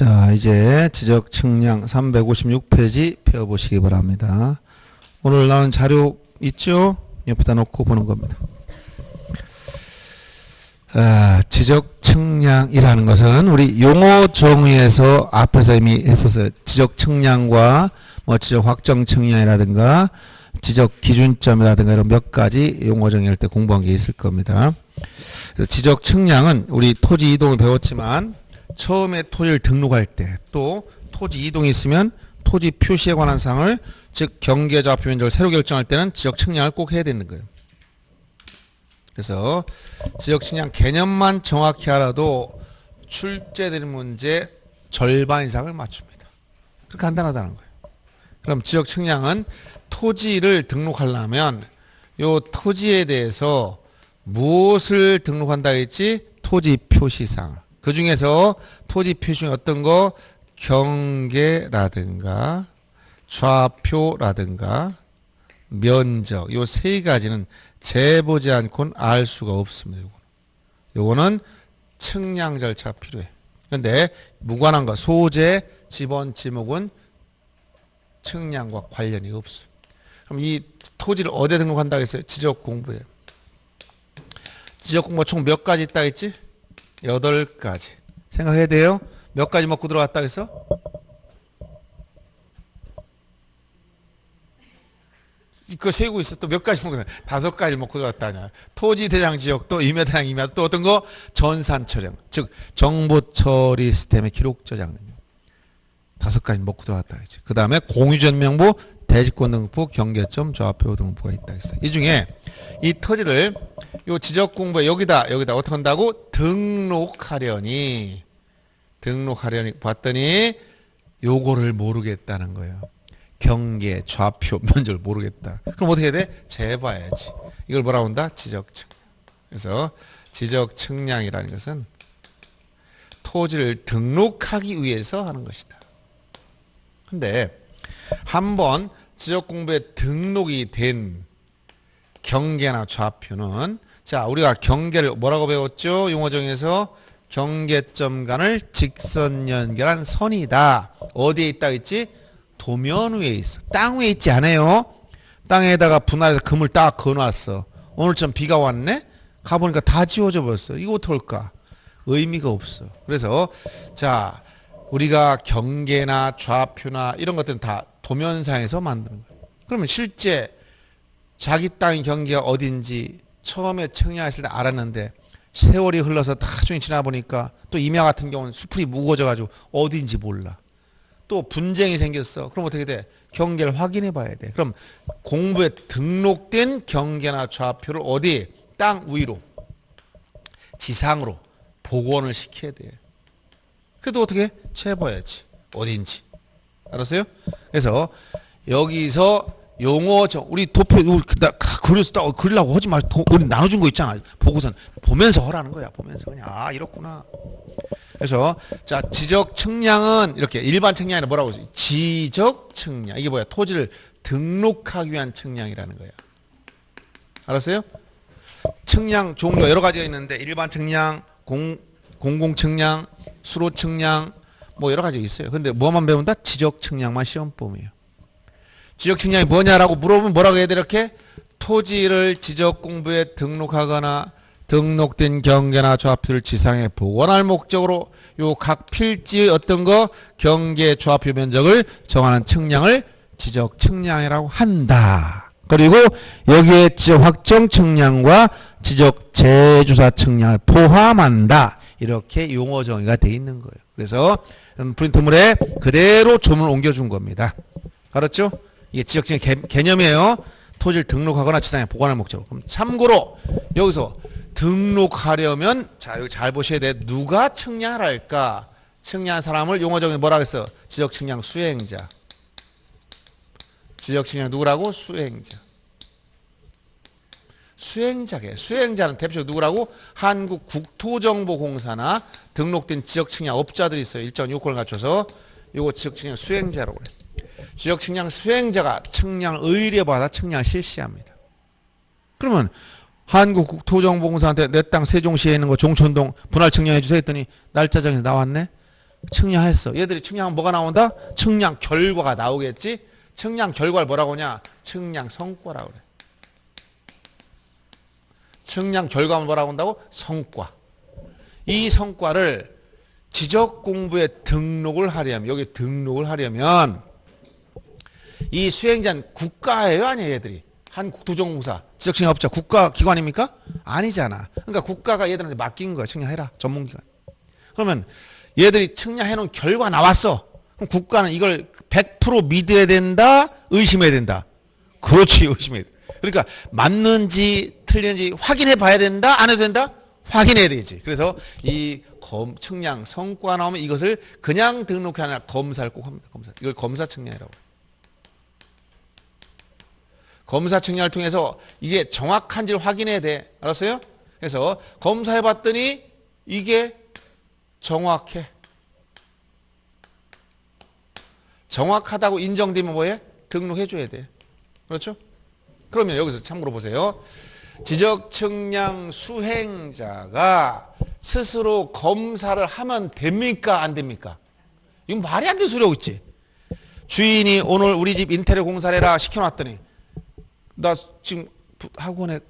자, 이제 지적 측량 356페이지 펴보시기 바랍니다. 오늘 나온 자료 있죠? 옆에다 놓고 보는 겁니다. 지적 측량이라는 것은 우리 용어 정의에서 앞에서 이미 했었어요. 지적 측량과 뭐 지적 확정 측량이라든가 지적 기준점이라든가 이런 몇 가지 용어 정의할 때 공부한 게 있을 겁니다. 그래서 지적 측량은 우리 토지 이동을 배웠지만 처음에 토지를 등록할 때 또 토지 이동이 있으면 토지 표시에 관한 사항을 즉 경계 좌표 면적을 새로 결정할 때는 지적 측량을 꼭 해야 되는 거예요. 그래서 지적 측량 개념만 정확히 알아도 출제될 문제 절반 이상을 맞춥니다. 그렇게 간단하다는 거예요. 그럼 지적 측량은 토지를 등록하려면 이 토지에 대해서 무엇을 등록한다 했지? 토지 표시사항. 그 중에서 토지 표시 중에 어떤 거? 경계라든가 좌표라든가 면적. 요 세 가지는 재보지 않고는 알 수가 없습니다. 요거는 측량 절차가 필요해. 그런데 무관한 거 소재, 지번, 지목은 측량과 관련이 없어. 그럼 이 토지를 어디에 등록한다고 했어요? 지적 공부에. 지적 공부가 총 몇 가지 있다고 했지? 8가지. 생각해야 돼요. 몇 가지 먹고 들어왔다고 했어? 그거 세고 있어. 또 몇 가지 먹고 5가지 먹고 들어왔다냐. 토지 대장 지역, 또 임야 대장 임야, 또 어떤 거? 전산 처령. 즉 정보 처리 시스템의 기록 저장 능력. 5가지 먹고 들어왔다 했지. 그 다음에 공유전 명부, 대지권 등부, 경계점, 좌표 등부가 있다 했어요. 이 중에 이 토지를 요 지적 공부에 여기다 어떻게 한다고? 등록하려니 봤더니 요거를 모르겠다는 거예요. 경계, 좌표, 면적을 모르겠다. 그럼 어떻게 해야 돼? 재봐야지. 이걸 뭐라고 한다? 지적 측량. 그래서 지적 측량이라는 것은 토지를 등록하기 위해서 하는 것이다. 근데 한번 지적 공부에 등록이 된 경계나 좌표는 자, 우리가 경계를 뭐라고 배웠죠? 용어 정의에서 경계점 간을 직선 연결한 선이다. 어디에 있다 했지? 도면 위에 있어. 땅 위에 있지 않아요? 땅에다가 분할해서 금을 딱 그어놨어. 오늘처럼 비가 왔네? 가보니까 다 지워져 버렸어. 이거 어떡할까? 의미가 없어. 그래서 자, 우리가 경계나 좌표나 이런 것들은 다 도면상에서 만드는 거예요. 그러면 실제 자기 땅의 경계가 어딘지 처음에 측량했을 때 알았는데 세월이 흘러서 나중에 지나보니까 또 임야 같은 경우는 수풀이 무거워져가지고 어딘지 몰라. 또 분쟁이 생겼어. 그럼 어떻게 돼? 경계를 확인해 봐야 돼. 그럼 공부에 등록된 경계나 좌표를 어디? 땅 위로, 지상으로 복원을 시켜야 돼. 그래도 어떻게? 채봐야지. 어딘지. 알았어요? 그래서 여기서 용어 우리 도표 그려서 딱 그리려고 하지 마. 우리 나눠준 거 있잖아. 보고선 보면서 하라는 거야. 보면서 그냥 이렇구나. 그래서 자, 지적 측량은 이렇게 일반 측량이 아니라 뭐라고 하지? 지적 측량. 이게 뭐야? 토지를 등록하기 위한 측량이라는 거야. 알았어요? 측량 종류가 여러 가지가 있는데 일반 측량, 공공 측량, 수로 측량 뭐 여러 가지 있어요. 근데 뭐만 배운다? 지적 측량만 시험 범위예요. 지적 측량이 뭐냐라고 물어보면 뭐라고 해야 돼? 이렇게 토지를 지적 공부에 등록하거나 등록된 경계나 좌표를 지상에 복원할 목적으로 요 각 필지의 어떤 거 경계 좌표 면적을 정하는 측량을 지적 측량이라고 한다. 그리고 여기에 지적 확정 측량과 지적 재조사 측량을 포함한다. 이렇게 용어 정의가 돼 있는 거예요. 그래서 프린트물에 그대로 조문을 옮겨준 겁니다. 알았죠? 이게 지적 측량 개념이에요. 토지를 등록하거나 지상에 보관할 목적으로. 그럼 참고로 여기서 등록하려면 자, 여기 잘 보셔야 돼. 누가 측량을 할까? 측량한 사람을 용어 정의 뭐라고 했어? 지적 측량 수행자. 지적 측량 누구라고? 수행자. 수행자게. 수행자는 대표적으로 누구라고? 한국국토정보공사나 등록된 지적 측량 업자들이 있어요. 일정 요건을 갖춰서 요거 지적 측량 수행자라고 그래. 지적 측량 수행자가 측량을 의뢰받아 측량을 실시합니다. 그러면 한국국토정보공사한테 내 땅 세종시에 있는 거 종천동 분할 측량해 주세요 했더니 날짜 정해서 나왔네. 측량했어. 얘들이 측량하면 뭐가 나온다? 측량 결과가 나오겠지? 측량 결과를 뭐라고 하냐? 측량 성과라고 그래. 측량 결과는 뭐라고 한다고? 성과. 이 성과를 지적 공부에 등록을 하려면, 여기 등록을 하려면 이 수행자는 국가예요, 아니에요, 얘들이? 한국도정공사, 지적측량업자 국가기관입니까? 아니잖아. 그러니까 국가가 얘들한테 맡긴 거야. 측량해라. 전문기관. 그러면 얘들이 측량해놓은 결과 나왔어. 그럼 국가는 이걸 100% 믿어야 된다? 의심해야 된다? 그렇지, 의심해야 돼. 그러니까 맞는지 틀리는지 확인해 봐야 된다? 안 해도 된다? 확인해야 되지. 그래서 이 측량 성과 나오면 이것을 그냥 등록해 하나 검사를 꼭 합니다. 검사. 이걸 검사 측량이라고. 검사 측량을 통해서 이게 정확한지를 확인해야 돼. 알았어요? 그래서 검사해 봤더니 이게 정확해. 정확하다고 인정되면 뭐해? 등록해 줘야 돼. 그렇죠? 그러면 여기서 참고로 보세요. 지적 측량 수행자가 스스로 검사를 하면 됩니까? 안 됩니까? 이건 말이 안 되는 소리하고 있지. 주인이 오늘 우리 집 인테리어 공사를 해라 시켜놨더니 나 지금 학원에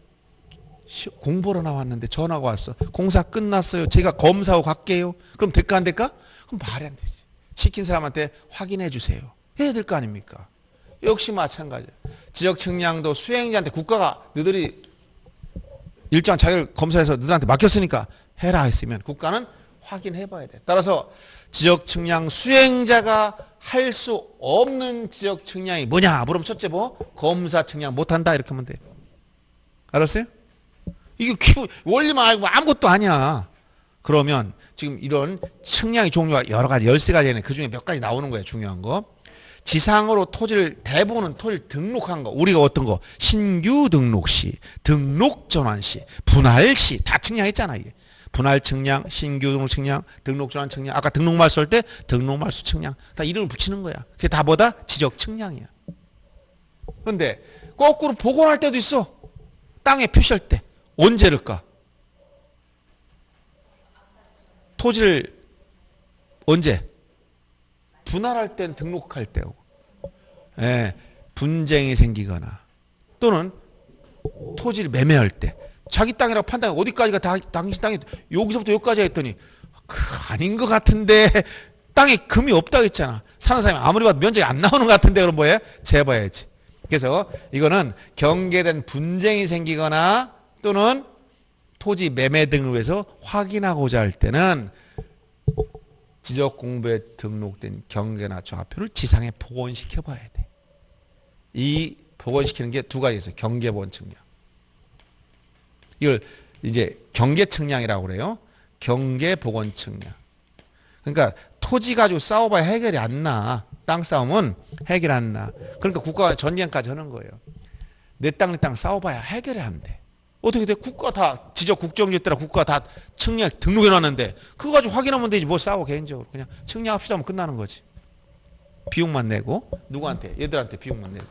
공부하러 나왔는데 전화가 왔어. 공사 끝났어요. 제가 검사하고 갈게요. 그럼 될까 안 될까? 그럼 말이 안 되지. 시킨 사람한테 확인해 주세요. 해야 될 거 아닙니까? 역시 마찬가지야. 지적 측량도 수행자한테 국가가 너희들이 일정한 자격을 검사해서 너희들한테 맡겼으니까 해라 했으면 국가는 확인해 봐야 돼. 따라서 지적 측량 수행자가 할 수 없는 지적 측량이 뭐냐? 물으면 첫째 뭐? 검사 측량 못한다 이렇게 하면 돼. 알았어요? 이게 원리만 알고 아무것도 아니야. 그러면 지금 이런 측량의 종류가 여러 가지 13가지네. 그중에 몇 가지 나오는 거야. 중요한 거. 지상으로 토지를 대부분은 토지를 등록한 거. 우리가 어떤 거? 신규 등록 시, 등록 전환 시, 분할 시 다 측량했잖아 이게. 분할 측량, 신규 등록 측량, 등록 전환 측량. 아까 등록 말소 할 때 등록 말소 측량. 다 이름을 붙이는 거야. 그게 다 뭐다? 지적 측량이야. 그런데 거꾸로 복원할 때도 있어. 땅에 표시할 때. 언제일까? 토지를 언제? 분할할 땐 등록할 때고. 예, 분쟁이 생기거나 또는 토지를 매매할 때 자기 땅이라고 판단해. 어디까지가 당신 땅이 여기서부터 여기까지 했더니 아닌 것 같은데 땅에 금이 없다고 했잖아. 사는 사람이 아무리 봐도 면적이 안 나오는 것 같은데 그럼 뭐예요? 재봐야지. 그래서 이거는 경계된 분쟁이 생기거나 또는 토지 매매 등을 위해서 확인하고자 할 때는 지적 공부에 등록된 경계나 좌표를 지상에 복원시켜 봐야 돼. 이 복원시키는 게 두 가지 있어요. 경계복원 측량. 이걸 이제 경계 측량이라고 그래요. 경계 복원 측량. 그러니까 토지 가지고 싸워봐야 해결이 안 나. 땅 싸움은 해결 안 나. 그러니까 국가가 전쟁까지 하는 거예요. 내 땅 싸워봐야 해결이 안 돼. 어떻게 돼? 국가 다 지적 국정주의 때라 국가 다 측량 등록해 놨는데 그거 가지고 확인하면 되지. 뭐 싸워 개인적으로. 그냥 측량합시다 하면 끝나는 거지. 비용만 내고 누구한테? 얘들한테 비용만 내고.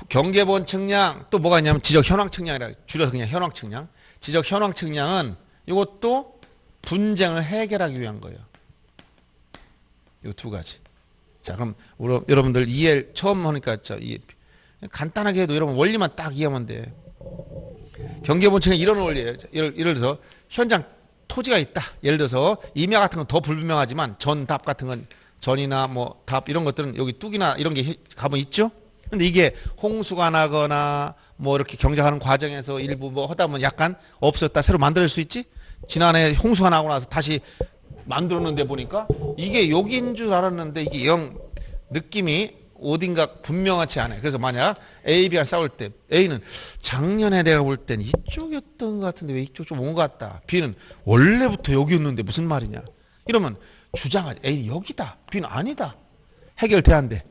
경계본 측량 또 뭐가 있냐면 지적 현황 측량이라 줄여서 그냥 현황 측량. 지적 현황 측량은 이것도 분쟁을 해결하기 위한 거예요. 이 두 가지. 자, 그럼 여러분들 이해 처음 하니까 간단하게 해도 여러분 원리만 딱 이해하면 돼. 경계본 측량 이런 원리예요. 예를 들어서 현장 토지가 있다. 예를 들어서 임야 같은 건 더 불분명하지만 전답 같은 건 전이나 뭐 답 이런 것들은 여기 뚝이나 이런 게 가면 있죠. 근데 이게 홍수가 나거나 뭐 이렇게 경작하는 과정에서 일부 뭐 하다 보면 약간 없었다 새로 만들 수 있지. 지난해 홍수가 나고 나서 다시 만들었는데 보니까 이게 여기인 줄 알았는데 이게 영 느낌이 어딘가 분명하지 않아요. 그래서 만약 A, B가 싸울 때 A는 작년에 내가 볼 땐 이쪽이었던 것 같은데 왜 이쪽 좀 온 것 같다. B는 원래부터 여기였는데 무슨 말이냐. 이러면 주장하지. A 여기다. B는 아니다. 해결돼야 한대.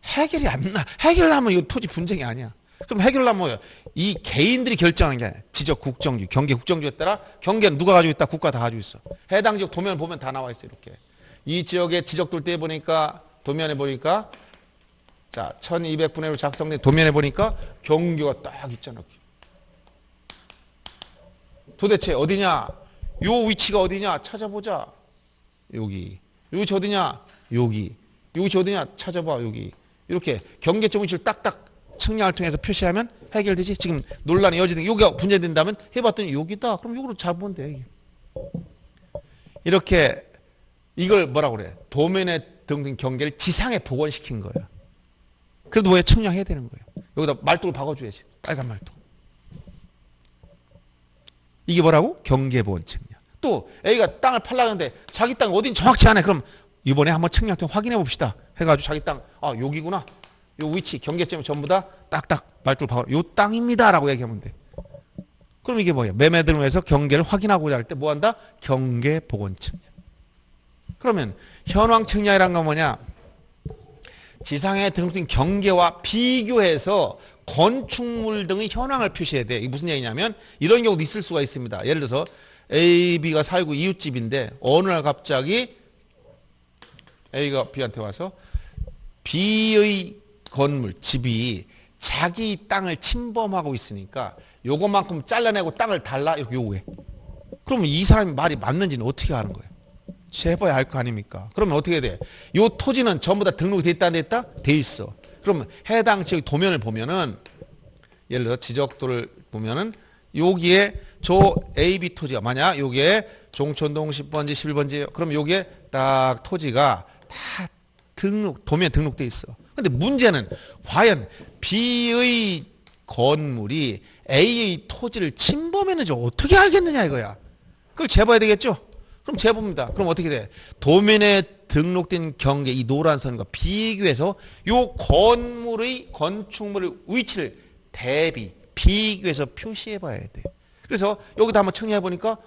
해결이 안 나. 해결하면 이거 토지 분쟁이 아니야. 그럼 해결하면 뭐예요? 이 개인들이 결정하는 게 아니야. 지적 국정주의, 경계 국정주의에 따라 경계는 누가 가지고 있다? 국가 다 가지고 있어. 해당 지역 도면 보면 다 나와 있어. 이렇게. 이 지역의 지적 돌대에 보니까 도면에 보니까 자 1200분의 1로 작성된 도면에 보니까 경계가 딱 있잖아. 도대체 어디냐? 요 위치가 어디냐? 찾아보자. 여기. 여기 어디냐? 여기. 여기 어디냐? 찾아봐. 여기. 이렇게 경계점 위치를 딱딱 측량을 통해서 표시하면 해결되지. 지금 논란이 여지든 여기가 분쟁된다면 해봤더니 여기다. 그럼 여기로 잡으면 돼. 이게. 이렇게 이걸 뭐라고 그래? 도면에 등등 경계를 지상에 복원시킨 거야. 그래도 왜 측량해야 되는 거예요? 여기다 말뚝을 박아줘야지. 빨간 말뚝. 이게 뭐라고? 경계복원 측량. 또 A가 땅을 팔라는데 자기 땅이 어딘지 정확치 않아. 그럼 이번에 한번 측량 좀 확인해 봅시다. 해가지고 자기 땅, 아 여기구나. 요 위치 경계점이 전부 다 딱딱 말뚝을 박아. 요 땅입니다라고 얘기하면 돼. 그럼 이게 뭐야? 매매들을 위해서 경계를 확인하고자 할 때 뭐 한다? 경계복원 측량. 그러면 현황 측량이란 건 뭐냐? 지상에 등록된 경계와 비교해서 건축물 등의 현황을 표시해야 돼. 이게 무슨 얘기냐면 이런 경우도 있을 수가 있습니다. 예를 들어서 A, B가 살고 이웃집인데 어느 날 갑자기 A가 B한테 와서 B의 건물, 집이 자기 땅을 침범하고 있으니까 요것만큼 잘라내고 땅을 달라 이렇게 요구해. 그러면 이 사람이 말이 맞는지는 어떻게 아는 거예요? 재봐야 알 거 아닙니까? 그러면 어떻게 돼? 요 토지는 전부 다 등록이 돼 있다 안 됐다? 돼 있어. 그러면 해당 지역 도면을 보면은 예를 들어 지적도를 보면은 여기에 저 AB 토지가 만약 여기에 종촌동 10번지 11번지예요. 그럼 여기에 딱 토지가 다 도면 등록돼 있어. 근데 문제는 과연 B의 건물이 A의 토지를 침범했는지 어떻게 알겠느냐 이거야. 그걸 재봐야 되겠죠? 그럼 재봅니다. 그럼 어떻게 돼? 도면에 등록된 경계 이 노란 선과 비교해서 요 건축물의 위치를 비교해서 표시해 봐야 돼. 그래서 여기다 한번 측량해 보니까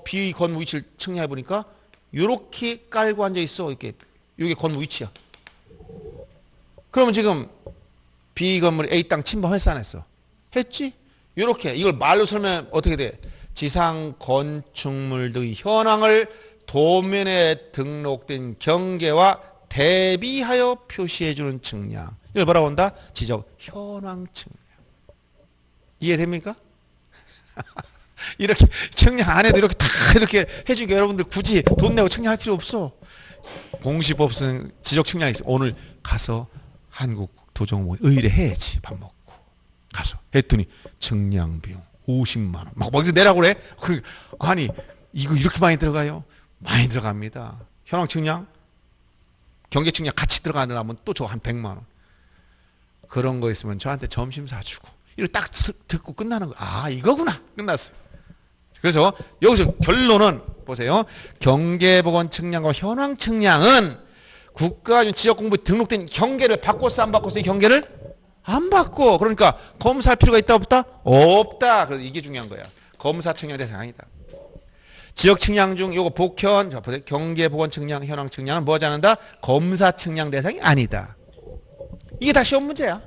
B 건물 위치를 측량해 보니까 요렇게 깔고 앉아 있어. 이렇게 요게 건물 위치야. 그러면 지금 B 건물이 A 땅 침범했어 안 했어? 했지? 요렇게 이걸 말로 설명하면 어떻게 돼? 지상 건축물의 현황을 도면에 등록된 경계와 대비하여 표시해주는 측량. 이걸 뭐라고 한다? 지적 현황 측량. 이해됩니까? 이렇게 측량 안 해도 이렇게 다 이렇게 해주니까 여러분들 굳이 돈 내고 측량할 필요 없어. 공시법상 지적 측량이 있어. 오늘 가서 한국도정공원 의뢰해야지. 밥 먹고 가서 했더니 측량 비용 50만 원. 막 내라고 그래? 아니 이거 이렇게 많이 들어가요? 많이 들어갑니다. 현황 측량, 경계 측량 같이 들어가느라면 또 저 한 100만 원. 그런 거 있으면 저한테 점심 사주고 이거 딱 듣고 끝나는 거. 아 이거구나. 끝났어요. 그래서 여기서 결론은 보세요. 경계복원 측량과 현황 측량은 국가 지적공부에 등록된 경계를 바꿨어 안 바꿨어? 이 경계를 안 바꿔. 그러니까 검사할 필요가 있다 없다? 없다. 그래서 이게 중요한 거야. 검사 측량 대상 아니다. 지역 측량 중 요거 복현, 경계복원 측량, 현황 측량은 뭐 하지 않는다? 검사 측량 대상이 아니다. 이게 다 시험 문제야.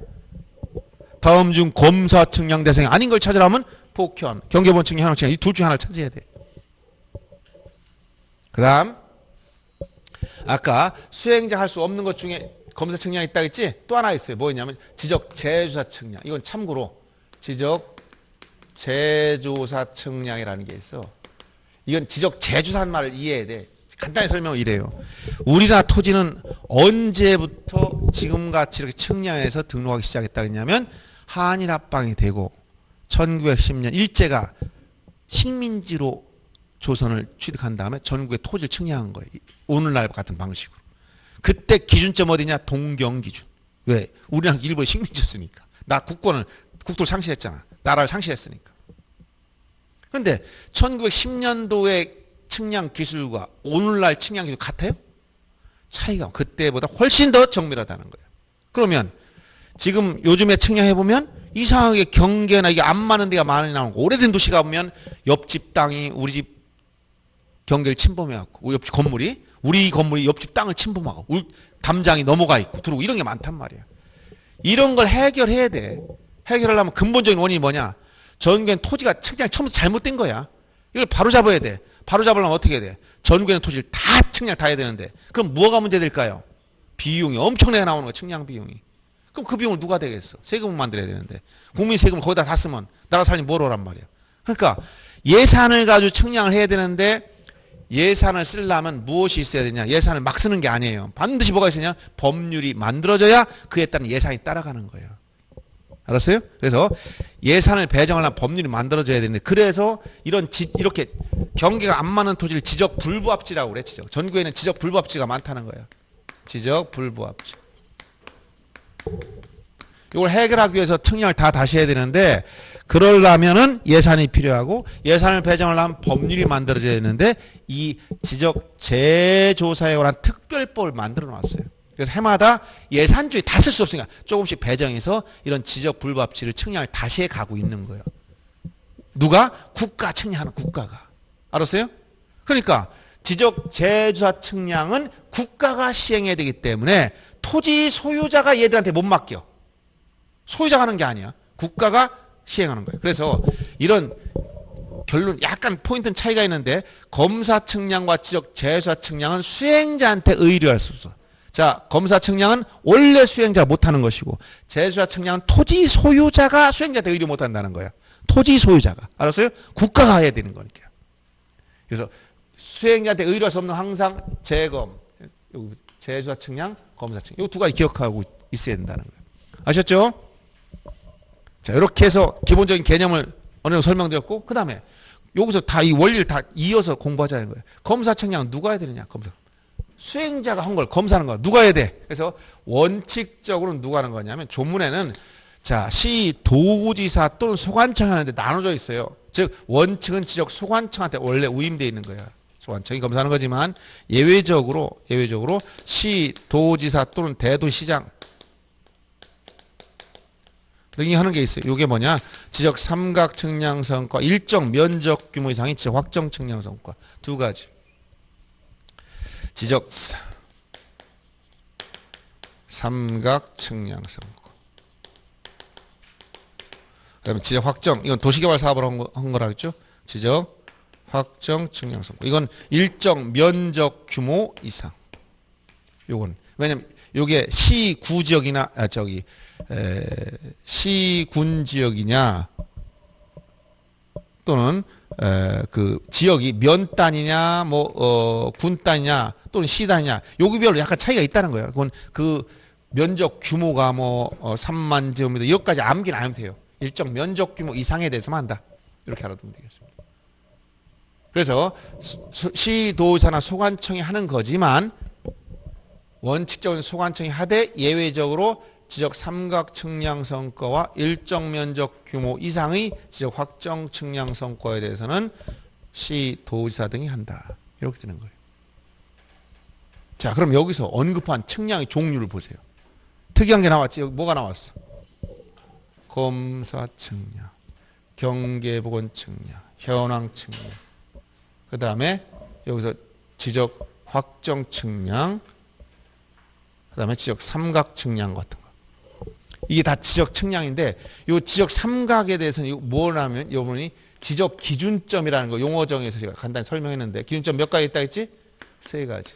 다음 중 검사 측량 대상이 아닌 걸 찾으려면 복현, 경계복원 측량, 현황 측량 이 둘 중 하나를 찾아야 돼. 그 다음 아까 수행자 할 수 없는 것 중에 검사 측량이 있다 했지? 또 하나 있어요. 뭐였냐면 지적 재조사 측량. 이건 참고로 지적 재조사 측량이라는 게 있어. 이건 지적 재조사한 말을 이해해야 돼. 간단히 설명을 이래요. 우리나라 토지는 언제부터 지금같이 이렇게 측량해서 등록하기 시작했다 했냐면 한일합방이 되고 1910년 일제가 식민지로 조선을 취득한 다음에 전국의 토지를 측량한 거예요. 오늘날 같은 방식으로. 그때 기준점 어디냐? 동경기준. 왜? 우리나라 일본이 식민지였으니까. 국도를 상실했잖아. 나라를 상실했으니까. 그런데 1910년도의 측량 기술과 오늘날 측량 기술 같아요? 차이가 그때보다 훨씬 더 정밀하다는 거예요. 그러면 지금 요즘에 측량해보면 이상하게 경계나 이게 안 맞는 데가 많이 나오고 오래된 도시 가보면 옆집 땅이 우리 집 경계를 침범해갖고 옆집 건물이 우리 건물이 옆집 땅을 침범하고 담장이 넘어가 있고 들어오고 이런 게 많단 말이야. 이런 걸 해결해야 돼. 해결하려면 근본적인 원인이 뭐냐? 전국엔 토지가 측량이 처음부터 잘못된 거야. 이걸 바로 잡아야 돼. 바로 잡으려면 어떻게 해야 돼? 전국에 있는 토지를 다 측량 다 해야 되는데 그럼 뭐가 문제될까요? 비용이 엄청나게 나오는 거야. 측량 비용이. 그럼 그 비용을 누가 되겠어? 세금을 만들어야 되는데 국민 세금을 거기다 다 쓰면 나라 사람이 뭘 오란 말이야. 그러니까 예산을 가지고 측량을 해야 되는데 예산을 쓰려면 무엇이 있어야 되냐? 예산을 막 쓰는 게 아니에요. 반드시 뭐가 있으냐? 법률이 만들어져야 그에 따른 예산이 따라가는 거예요. 알았어요? 그래서 예산을 배정하려면 법률이 만들어져야 되는데, 그래서 이렇게 경계가 안 맞는 토지를 지적 불부합지라고 그래. 전국에는 지적 불부합지가 많다는 거예요. 지적 불부합지. 이걸 해결하기 위해서 측량을 다시 해야 되는데, 그러려면은 예산이 필요하고, 예산을 배정하려면 법률이 만들어져야 되는데, 이 지적 재조사에 관한 특별법을 만들어 놨어요. 그래서 해마다 예산주에 다 쓸 수 없으니까 조금씩 배정해서 이런 지적 불부합지를 측량을 다시 해 가고 있는 거예요. 누가? 국가 측량하는 국가가. 알았어요? 그러니까 지적 재조사 측량은 국가가 시행해야 되기 때문에 토지 소유자가 얘들한테 못 맡겨. 소유자가 하는 게 아니야. 국가가 시행하는 거예요. 그래서 이런 결론, 약간 포인트는 차이가 있는데, 검사 측량과 지적 재조사 측량은 수행자한테 의뢰할 수 없어. 자, 검사 측량은 원래 수행자가 못하는 것이고, 재조사 측량은 토지 소유자가 수행자한테 의뢰 못한다는 거야. 토지 소유자가. 알았어요? 국가가 해야 되는 거니까. 그래서 수행자한테 의뢰할 수 없는 항상 재검, 재조사 측량, 검사 측량. 이 두 가지 기억하고 있어야 된다는 거예요. 아셨죠? 자, 이렇게 해서 기본적인 개념을 어느 정도 설명드렸고, 그 다음에 여기서 다 이 원리를 다 이어서 공부하자는 거예요. 검사 측량은 누가 해야 되느냐? 검사. 수행자가 한 걸 검사하는 거야. 누가 해야 돼? 그래서 원칙적으로는 누가 하는 거냐면, 조문에는 자, 시 도지사 또는 소관청 하는데 나눠져 있어요. 즉 원칙은 지적 소관청한테 원래 위임되어 있는 거야. 소관청이 검사하는 거지만 예외적으로 시 도지사 또는 대도시장 등이 하는 게 있어요. 이게 뭐냐? 지적 삼각 측량 성과, 일정 면적 규모 이상의 지적 확정 측량 성과. 두 가지. 지적 삼각 측량 성과. 그다음에 지적 확정. 이건 도시개발 사업으로 한 거라겠죠? 지적 확정 측량 성과. 이건 일정 면적 규모 이상. 요건 왜냐면 요게 시구 지역이나 시군 지역이냐 또는 그 지역이 면 단위냐 군 단위냐 또는 시 단위냐 요기별로 약간 차이가 있다는 거예요. 그건 그 면적 규모가 3만 제곱미터 이것까지 암기는 안 해도 돼요. 일정 면적 규모 이상에 대해서만 한다. 이렇게 알아두면 되겠습니다. 그래서 시도지사나 소관청이 하는 거지만 원칙적인 소관청이 하되 예외적으로 지적 삼각 측량 성과와 일정 면적 규모 이상의 지적 확정 측량 성과에 대해서는 시도지사 등이 한다. 이렇게 되는 거예요. 자, 그럼 여기서 언급한 측량의 종류를 보세요. 특이한 게 나왔지. 여기 뭐가 나왔어? 검사 측량, 경계보건 측량, 현황 측량. 그 다음에 여기서 지적 확정 측량, 그 다음에 지적 삼각 측량 같은 거. 이게 다 지적 측량인데, 이 지적 삼각에 대해서는 뭐라면, 요번이 지적 기준점이라는 거, 용어 정의에서 제가 간단히 설명했는데, 기준점 몇 가지 있다 했지? 세 가지.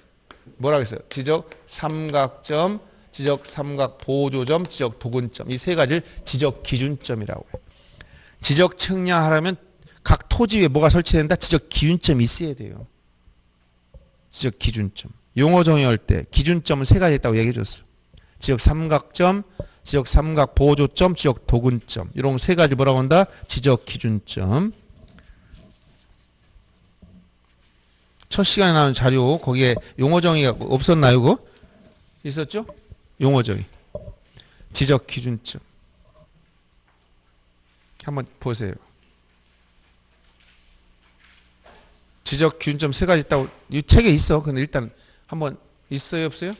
뭐라고 했어요? 지적 삼각점, 지적 삼각 보조점, 지적 도근점. 이 세 가지를 지적 기준점이라고 해요. 지적 측량하려면 각 토지 위에 뭐가 설치된다? 지적 기준점이 있어야 돼요. 지적 기준점. 용어 정의할 때 기준점은 세 가지 있다고 얘기해 줬어. 지적 삼각점, 지적 삼각 보조점, 지적 도근점. 이런 세 가지 뭐라고 한다? 지적 기준점. 첫 시간에 나온 자료 거기에 용어 정의가 없었나요? 그거? 있었죠? 용어 정의. 지적 기준점. 한번 보세요. 지적 기준점 세 가지 있다고 이 책에 있어. 근데 일단 한번 있어요, 없어요?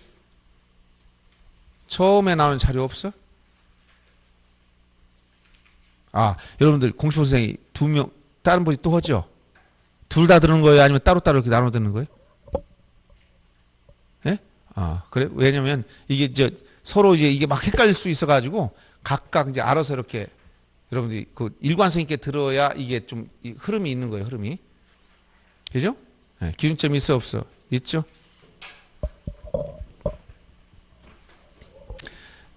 처음에 나오는 자료 없어? 아, 여러분들 공시보 선생이 두 명 다른 분이 또 하죠? 둘 다 들은 거예요? 아니면 따로따로 이렇게 나눠 듣는 거예요? 예? 아, 그래? 왜냐면 이게 이제 서로 이제 이게 막 헷갈릴 수 있어가지고 각각 이제 알아서 이렇게 여러분들이 그 일관성 있게 들어야 이게 좀 흐름이 있는 거예요, 흐름이. 그죠? 네, 기준점이 있어, 없어? 있죠?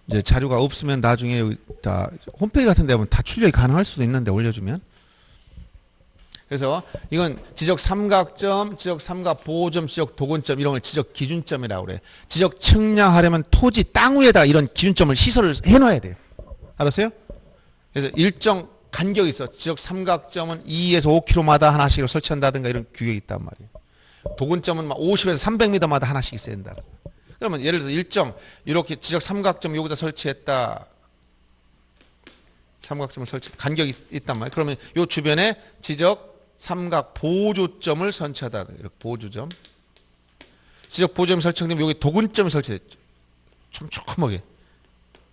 이제 자료가 없으면 나중에 다 홈페이지 같은 데 보면 다 출력이 가능할 수도 있는데 올려주면. 그래서 이건 지적 삼각점, 지적 삼각 보호점, 지적 도근점 이런 걸 지적 기준점이라고 그래. 지적 측량하려면 토지 땅 위에다 이런 기준점을 시설을 해놔야 돼요. 알았어요? 그래서 일정 간격이 있어. 지적 삼각점은 2에서 5km마다 하나씩을 설치한다든가 이런 규격이 있단 말이에요. 도근점은 막 50에서 300m마다 하나씩 있어야 된다. 그러면 예를 들어서 일정 이렇게 지적 삼각점 여기다 설치했다. 삼각점을 간격이 있단 말이에요. 그러면 요 주변에 지적 삼각 보조점을 설치하다. 이렇게 보조점. 지적 보조점이 설치되면 여기 도근점이 설치됐죠. 촘촘하게.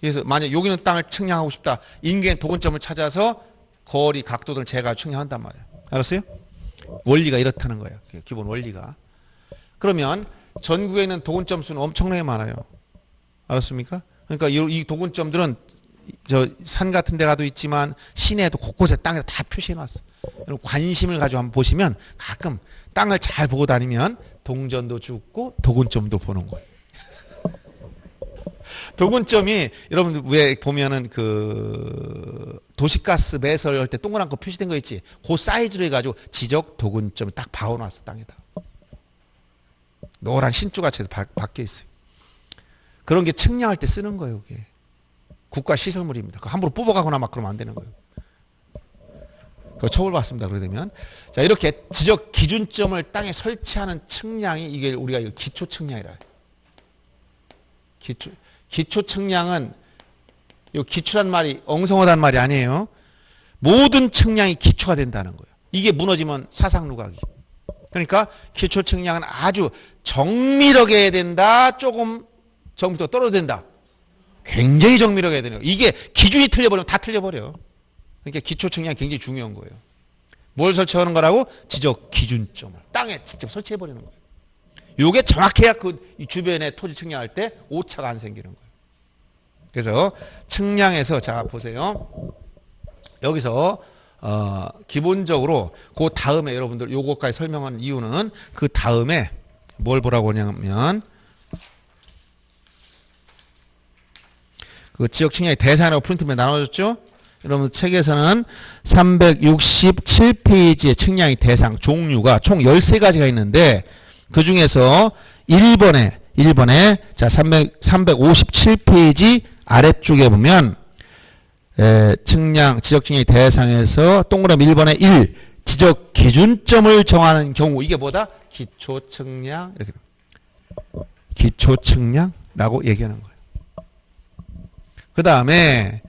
그래서 만약 여기는 땅을 측량하고 싶다. 인근 도근점을 찾아서 거리, 각도 등을 재가 측량한단 말이에요. 알았어요? 원리가 이렇다는 거예요. 기본 원리가. 그러면 전국에 있는 도근점 수는 엄청나게 많아요. 알았습니까? 그러니까 이 도근점들은 저 산 같은 데 가도 있지만 시내에도 곳곳에 땅에 다 표시해 놨어. 관심을 가지고 한번 보시면 가끔 땅을 잘 보고 다니면 동전도 죽고 도근점도 보는 거예요. 도근점이 여러분 왜 보면은 그 도시가스 매설할 때 동그란 거 표시된 거 있지? 그 사이즈로 해가지고 지적 도근점을 딱 박아놨어 땅에다. 노란 신주같이 박혀 있어요. 그런 게 측량할 때 쓰는 거예요. 그게. 국가 시설물입니다. 함부로 뽑아가거나 막 그러면 안 되는 거예요. 그거 처벌받습니다. 그러게 되면. 자, 이렇게 지적 기준점을 땅에 설치하는 측량이 이게 우리가 기초 측량이라 해요. 기초 측량은 요 기초란 말이 엉성하다는 말이 아니에요. 모든 측량이 기초가 된다는 거예요. 이게 무너지면 사상누각이. 그러니까 기초 측량은 아주 정밀하게 해야 된다. 조금 정밀도 떨어져야 된다. 굉장히 정밀하게 해야 되는 거예요. 이게 기준이 틀려버리면 다 틀려버려. 그러니까 기초 측량이 굉장히 중요한 거예요. 뭘 설치하는 거라고? 지적 기준점을 땅에 직접 설치해버리는 거예요. 요게 정확해야 그 주변에 토지 측량할 때 오차가 안 생기는 거예요. 그래서 측량에서 자 보세요. 여기서 기본적으로 그 다음에 여러분들 요거까지 설명한 이유는 그 다음에 뭘 보라고 하냐면 그 지적 측량의 대상이라고 프린트맨 나눠줬죠? 여러분 책에서는 367페이지의 측량의 대상 종류가 총 13가지가 있는데 그 중에서 1번에 자 357페이지 아래쪽에 보면 지적 측량의 대상에서 동그라미 1번에 1 지적 기준점을 정하는 경우 이게 뭐다? 기초 측량 이렇게 기초 측량라고 얘기하는 거예요. 그 다음에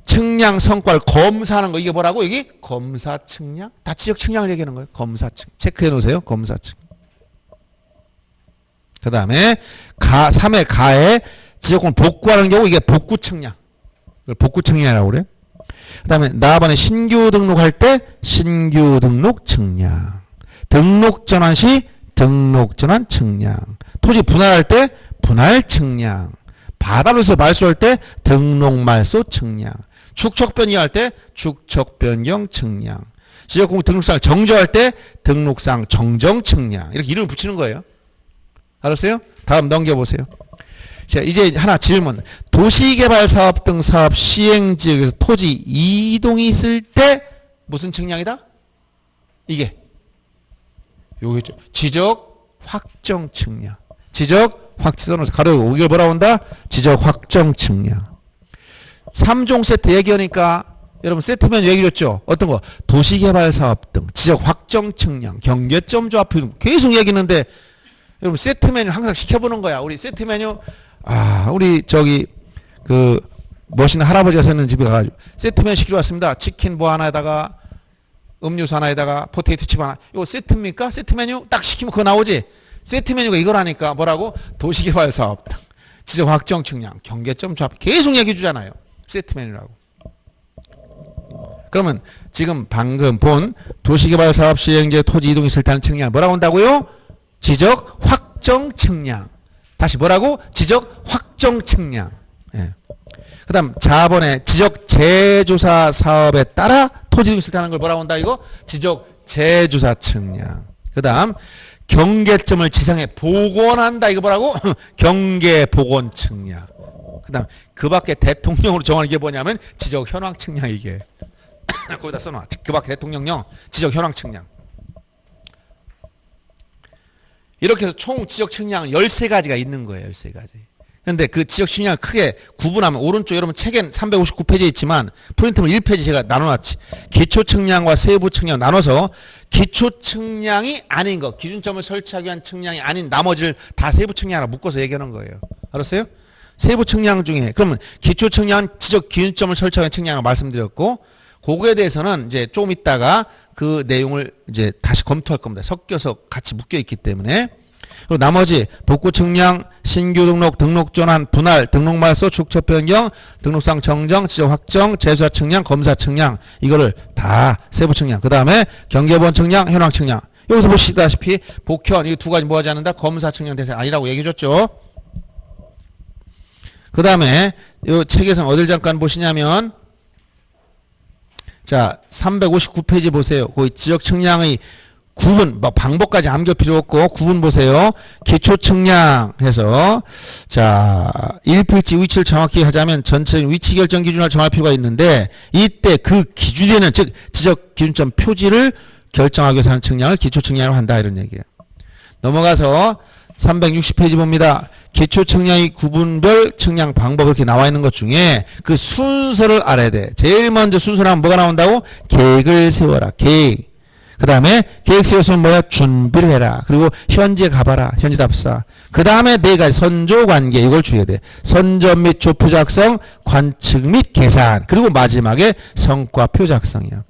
측량 성과를 검사하는 거 이게 뭐라고? 여기 검사 측량? 다 지적 측량을 얘기하는 거예요. 검사 측 체크해 놓으세요. 검사 측. 그 다음에 3회 가에 지적권 복구하는 경우 이게 복구 측량. 복구 측량이라고 그래. 그 다음에 4번에 신규 등록할 때 신규 등록 측량. 등록 전환 시 등록 전환 측량. 토지 분할할 때 분할 측량. 바다로서 말소할 때 등록 말소 측량. 축척 변경할 때 축척 변경 측량. 지적공급 등록상을 정정할 때 등록상 정정 측량. 이렇게 이름을 붙이는 거예요. 알았어요? 다음 넘겨보세요. 자, 이제 하나 질문. 도시개발사업 등 사업 시행지역에서 토지 이동이 있을 때 무슨 측량이다? 이게 요거죠. 지적 확정 측량. 지적 확정 가로 이걸 뭐라고 한다? 지적 확정 측량. 3종 세트 얘기하니까 여러분 세트면 얘기했죠. 어떤 거? 도시개발사업 등 지적 확정 측량, 경계점 좌표 계속 얘기했는데 여러분 세트 메뉴 항상 시켜보는 거야. 우리 세트 메뉴 우리 저기 그 멋있는 할아버지가 사는 집에 가가지고 세트 메뉴 시키러 왔습니다. 치킨 뭐 하나에다가 음료수 하나에다가 포테이토 칩 하나. 이거 세트입니까? 세트 메뉴 딱 시키면 그거 나오지. 세트 메뉴가 이거라니까 뭐라고? 도시개발사업 등 지적 확정 측량, 경계점 좌표 계속 얘기해 주잖아요. 세트 메뉴라고. 그러면 지금 방금 본 도시개발사업 시행지에 토지 이동이 있을 때 하는 측량을 뭐라고 한다고요? 지적 확정 측량. 다시 뭐라고? 지적 확정 측량. 예. 그 다음 4번에 지적 재조사 사업에 따라 토지 이동이 있을 때 하는 걸 뭐라고 한다 이거? 지적 재조사 측량. 그 다음 경계점을 지상에 복원한다 이거 뭐라고? 경계 복원 측량. 그 다음 그 밖에 대통령으로 정하는 게 뭐냐면 지적 현황 측량 이게. 거기다 써놔. 그 밖에 대통령령 지적 현황 측량. 이렇게 해서 총 지적 측량은 13가지가 있는 거예요. 13가지. 근데 그 지적 측량을 크게 구분하면 오른쪽 여러분 책엔 359페이지에 있지만 프린트물 1페이지 제가 나눠놨지. 기초 측량과 세부 측량 나눠서 기초 측량이 아닌 거, 기준점을 설치하기 위한 측량이 아닌 나머지를 다 세부 측량으로 묶어서 얘기하는 거예요. 알았어요? 세부 측량 중에 그러면 기초 측량은 지적 기준점을 설치하기 위한 측량을 말씀드렸고 그거에 대해서는 이제 조금 있다가 그 내용을 이제 다시 검토할 겁니다. 섞여서 같이 묶여 있기 때문에. 그리고 나머지 복구 측량, 신규 등록, 등록 전환, 분할, 등록 말소, 축척 변경, 등록상 정정, 지적 확정, 재수사 측량, 검사 측량 이거를 다 세부 측량. 그 다음에 경계본 측량, 현황 측량. 여기서 보시다시피 복현 이 두 가지 뭐하지 않는다? 검사 측량 대상 아니라고 얘기해 줬죠. 그 다음에 이 책에서는 어딜 잠깐 보시냐면 자 359페이지 보세요. 그 지적 측량의 구분, 뭐 방법까지 암기할 필요 없고 구분 보세요. 기초 측량 해서 자 1필지 위치를 정확히 하자면 전체 위치 결정 기준을 정할 필요가 있는데 이때 그 기준에는 즉 지적 기준점 표지를 결정하기 위해서 하는 측량을 기초 측량으로 한다 이런 얘기예요. 넘어가서 360페이지 봅니다. 기초 측량의 구분별 측량 방법 이렇게 나와 있는 것 중에 그 순서를 알아야 돼. 제일 먼저 순서는 뭐가 나온다고? 계획을 세워라. 계획. 그 다음에 계획 세웠으면 뭐야? 준비를 해라. 그리고 현지에 가봐라. 현지 답사. 그 다음에 네 가지 선조 관계 이걸 주어야 돼. 선점 및 조표 작성, 관측 및 계산. 그리고 마지막에 성과표 작성이야.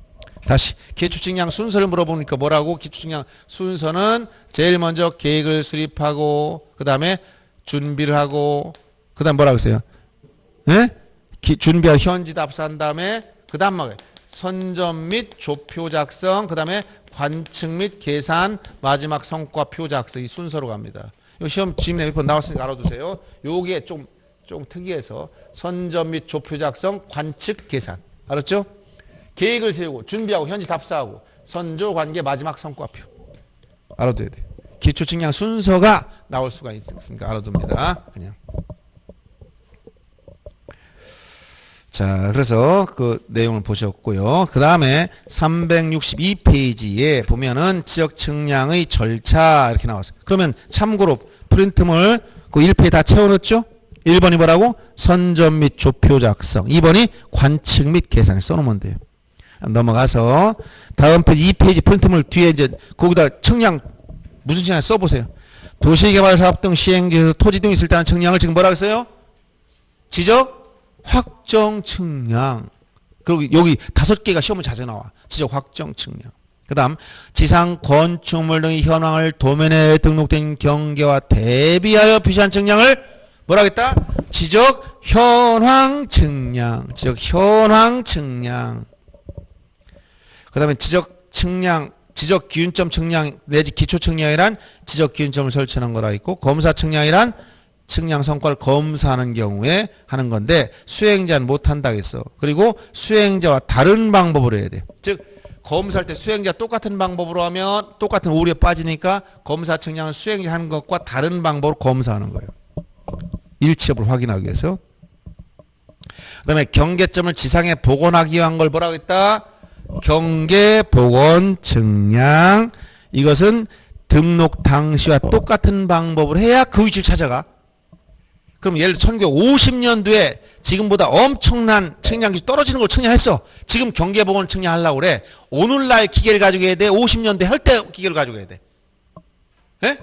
다시 기초 측량 순서를 물어보니까 뭐라고? 기초 측량 순서는 제일 먼저 계획을 수립하고 그 다음에 준비를 하고 그 다음 뭐라고 했어요? 예? 준비하고 현지 답사한 다음에 그 다음 뭐예요? 선점 및 조표 작성, 그 다음에 관측 및 계산, 마지막 성과표 작성 이 순서로 갑니다. 이 시험 지문에 몇 번 나왔으니까 알아두세요. 요게 좀 특이해서 선점 및 조표 작성, 관측, 계산. 알았죠? 계획을 세우고 준비하고 현지 답사하고 선조 관계 마지막 성과표. 알아둬야 돼. 기초 측량 순서가 나올 수가 있으니까 알아둡니다. 그냥. 자, 그래서 그 내용을 보셨고요. 그 다음에 362페이지에 보면은 지적 측량의 절차 이렇게 나왔어요. 그러면 참고로 프린트물 그 1페이지 다 채워넣었죠? 1번이 뭐라고? 선점 및 조표 작성. 2번이 관측 및 계산을 써놓으면 돼요. 넘어가서 다음 페이지 2페이지 프린트물 뒤에 이제 거기다 측량 무슨 측량 써보세요. 도시개발사업 등 시행지에서 토지 등이 있을 때 하는 측량을 지금 뭐라고 했어요? 지적 확정 측량. 그리고 여기 5개가 시험은 자주 나와. 지적 확정 측량. 그 다음 지상 건축물 등의 현황을 도면에 등록된 경계와 대비하여 표시한 측량을 뭐라고 했다? 지적 현황 측량. 지적 현황 측량. 그 다음에 지적 측량, 지적 기준점 측량 내지 기초 측량이란 지적 기준점을 설치하는 거라 있고 검사 측량이란 측량 성과를 검사하는 경우에 하는 건데 수행자는 못한다 했어. 그리고 수행자와 다른 방법으로 해야 돼. 즉 검사할 때 수행자 똑같은 방법으로 하면 똑같은 오류에 빠지니까 검사 측량은 수행자 하는 것과 다른 방법으로 검사하는 거예요. 일치협을 확인하기 위해서. 그 다음에 경계점을 지상에 복원하기 위한 걸 뭐라고 했다? 경계 복원 측량. 이것은 등록 당시와 똑같은 방법을 해야 그 위치를 찾아가. 그럼 예를 들어 1950년도에 지금보다 엄청난 측량기술이 떨어지는 걸 측량했어. 지금 경계 복원 측량하려고 그래. 오늘날 기계를 가지고 해야 돼? 50년대 할 때 기계를 가지고 해야 돼? 예?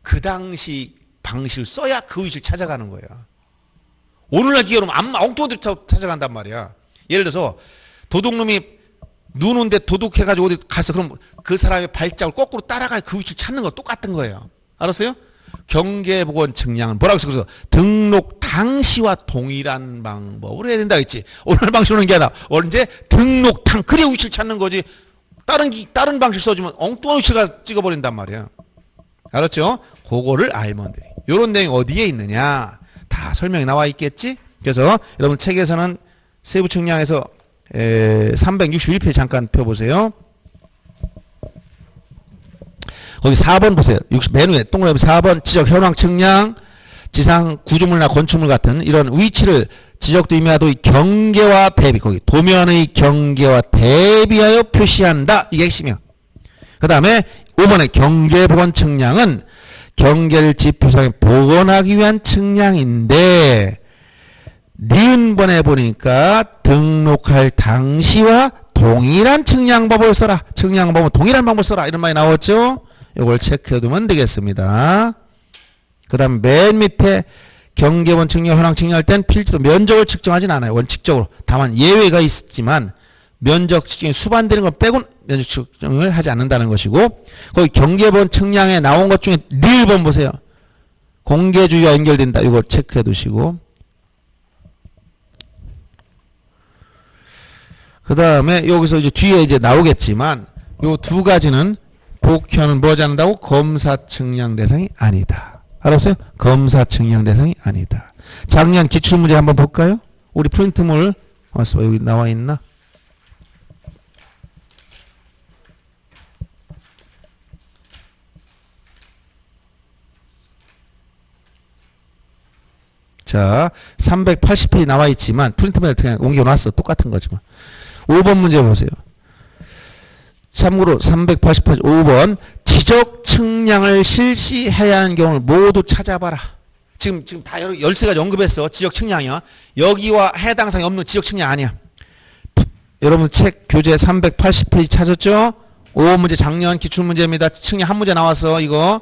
그 당시 방식을 써야 그 위치를 찾아가는 거야. 오늘날 기계로 엉뚱한 데 찾아간단 말이야. 예를 들어서 도둑놈이 눈 온데 도둑해가지고 어디 갔어. 그럼 그 사람의 발자국을 거꾸로 따라가 그 위치를 찾는 거 똑같은 거예요. 알았어요? 경계복원 측량은 뭐라고 했어? 그래서 등록 당시와 동일한 방법으로 해야 된다 했지. 오늘 방식으로 하는 게 아니라 언제 등록 그래 위치를 찾는 거지. 다른 방식 써주면 엉뚱한 위치가 찍어버린단 말이야. 알았죠? 그거를 알면 돼. 요런 내용이 어디에 있느냐 다 설명이 나와 있겠지. 그래서 여러분 책에서는 세부 측량에서 361페이지 잠깐 펴보세요. 거기 4번 보세요. 맨 위에 동그라미 4번 지적 현황 측량. 지상 구조물이나 건축물 같은 이런 위치를 지적도 의미하도 경계와 대비, 거기 도면의 경계와 대비하여 표시한다. 이게 핵심이야. 그 다음에 5번의 경계복원 측량은 경계를 지표상에 복원하기 위한 측량인데 니은번에 보니까 등록할 당시와 동일한 측량법을 써라. 측량법은 동일한 방법을 써라. 이런 말이 나왔죠. 이걸 체크해두면 되겠습니다. 그 다음 맨 밑에 경계본 측량, 현황 측량할 땐 필수로 면적을 측정하진 않아요. 원칙적으로. 다만 예외가 있지만 면적 측정이 수반되는 걸 빼고는 면적 측정을 하지 않는다는 것이고 거기 경계본 측량에 나온 것 중에 니을번 보세요. 공개주의와 연결된다. 이걸 체크해 두시고 그 다음에 여기서 이제 뒤에 이제 나오겠지만 요 두 가지는 복현은 뭐지 않는다고? 검사 측량 대상이 아니다. 알았어요? 검사 측량 대상이 아니다. 작년 기출문제 한번 볼까요? 우리 프린트물 왔어. 여기 나와 있나? 자, 380페이지 나와 있지만 프린트물에 그냥 옮겨놨어. 똑같은 거지만. 5번 문제 보세요. 참고로 380페이지 5번 지적 측량을 실시해야 하는 경우를 모두 찾아봐라. 지금 다 열쇠가 언급했어. 지적 측량이야. 여기와 해당 사항이 없는 지적 측량 아니야. 여러분 책 교재 380페이지 찾았죠? 5번 문제 작년 기출문제입니다. 측량 한 문제 나왔어. 이거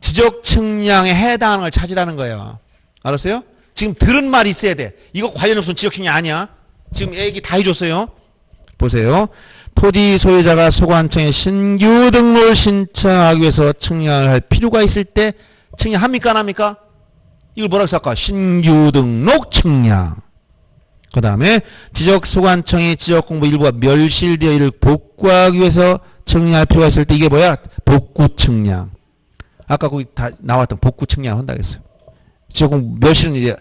지적 측량에 해당하는 걸 찾으라는 거예요. 알았어요? 지금 들은 말이 있어야 돼. 이거 관련 없으면 지적 측량 아니야. 지금 얘기 다 해줬어요. 보세요. 토지 소유자가 소관청에 신규 등록을 신청하기 위해서 측량을 할 필요가 있을 때 측량합니까 안 합니까? 이걸 뭐라고 쓸까? 신규 등록 측량. 그 다음에 지적 소관청이 지적 공부 일부가 멸실되어 이를 복구하기 위해서 측량할 필요가 있을 때 이게 뭐야? 복구 측량. 아까 거기 다 나왔던 복구 측량 한다고 했어요. 지적 공부 멸실은 이제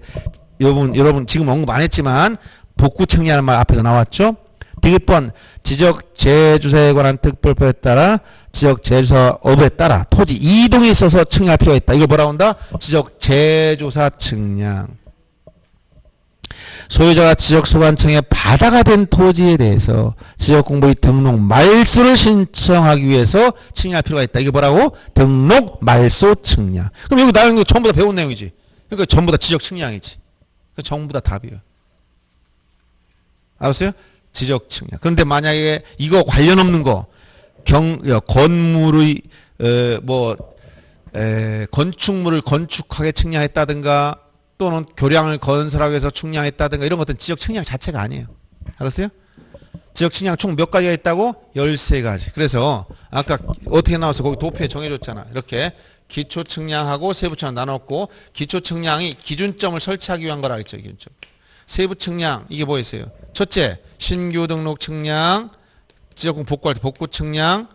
여러분 지금 언급 안 했지만 복구 측량하는 말 앞에서 나왔죠? 디귿번 지적 재주사에 관한 특별법에 따라 지적 재조사업에 따라 토지 이동이 있어서 측량할 필요가 있다. 이걸 뭐라고 한다? 지적 재조사 측량. 소유자가 지적 소관청에 바다가 된 토지에 대해서 지적 공부의 등록 말소를 신청하기 위해서 측량할 필요가 있다. 이게 뭐라고? 등록 말소 측량. 그럼 여기 나온 거 전부 다 배운 내용이지. 그러니까 전부 다 지적 측량이지. 전부 다 답이에요. 알았어요? 지적 측량. 그런데 만약에 이거 관련 없는 거, 건물의 건축물을 건축하게 측량했다든가 또는 교량을 건설하기 위해서 측량했다든가 이런 것들은 지적 측량 자체가 아니에요. 알았어요? 지적 측량 총 몇 가지가 있다고? 13가지. 그래서 아까 어떻게 나와서 거기 도표에 정해줬잖아. 이렇게 기초 측량하고 세부 측량 나눴고 기초 측량이 기준점을 설치하기 위한 거라 했죠. 기준점. 세부 측량 이게 뭐였어요? 첫째, 신규 등록 측량, 지적공부 복구할 때 복구 측량.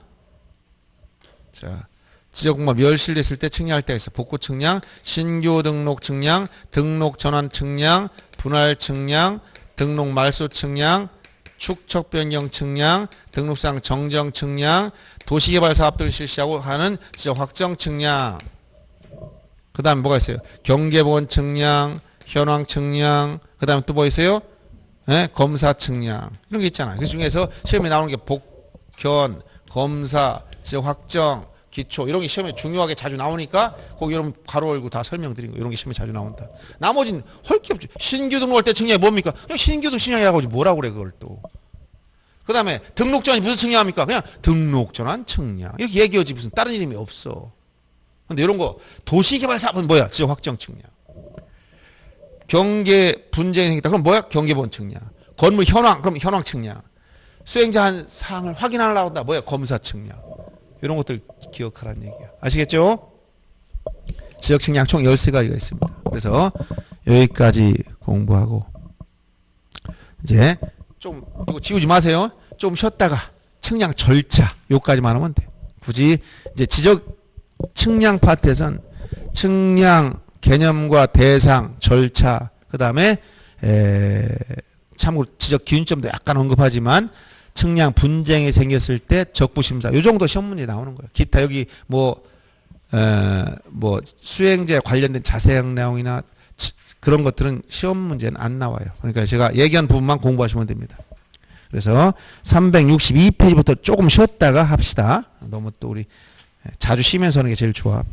자, 지적공부가 멸실됐을 때 측량할 때가 있어. 복구 측량, 신규 등록 측량, 등록 전환 측량, 분할 측량, 등록 말소 측량, 축척 변경 측량, 등록상 정정 측량, 도시개발 사업들을 실시하고 하는 지적 확정 측량. 그 다음에 뭐가 있어요? 경계보건 측량, 현황 측량, 그 다음에 또 뭐 있어요? 네? 검사 측량. 이런 게 있잖아요. 그 중에서 시험에 나오는 게 복현, 검사, 지적 확정, 기초 이런 게 시험에 중요하게 자주 나오니까 거기 여러분 가로 열고 다 설명드린 거 이런 게 시험에 자주 나온다. 나머지는 할 게 없죠. 신규 등록할 때 측량이 뭡니까? 그냥 신규 등록 측량이라고 하지 뭐라고 그래 그걸 또. 그 다음에 등록 전환이 무슨 측량합니까? 그냥 등록 전환 측량. 이렇게 얘기하지 무슨 다른 이름이 없어. 근데 이런 거 도시개발 사업은 뭐야? 지적 확정 측량. 경계 분쟁이 생겼다. 그럼 뭐야? 경계본 측량. 건물 현황. 그럼 현황 측량. 수행자 한 사항을 확인하려고 한다. 뭐야? 검사 측량. 이런 것들 기억하라는 얘기야. 아시겠죠? 지적 측량 총 13가지가 있습니다. 그래서 여기까지 공부하고 이제 좀 이거 지우지 마세요. 좀 쉬었다가 측량 절차 요까지만 하면 돼. 굳이 이제 지적 측량 파트에선 측량 개념과 대상, 절차, 그 다음에 참고로 지적 기준점도 약간 언급하지만 측량 분쟁이 생겼을 때 적부심사 요 정도 시험 문제 나오는 거예요. 기타 여기 뭐 뭐 수행제 관련된 자세한 내용이나 그런 것들은 시험 문제는 안 나와요. 그러니까 제가 얘기한 부분만 공부하시면 됩니다. 그래서 362페이지부터 조금 쉬었다가 합시다. 너무 또 우리 자주 쉬면서 하는 게 제일 좋아.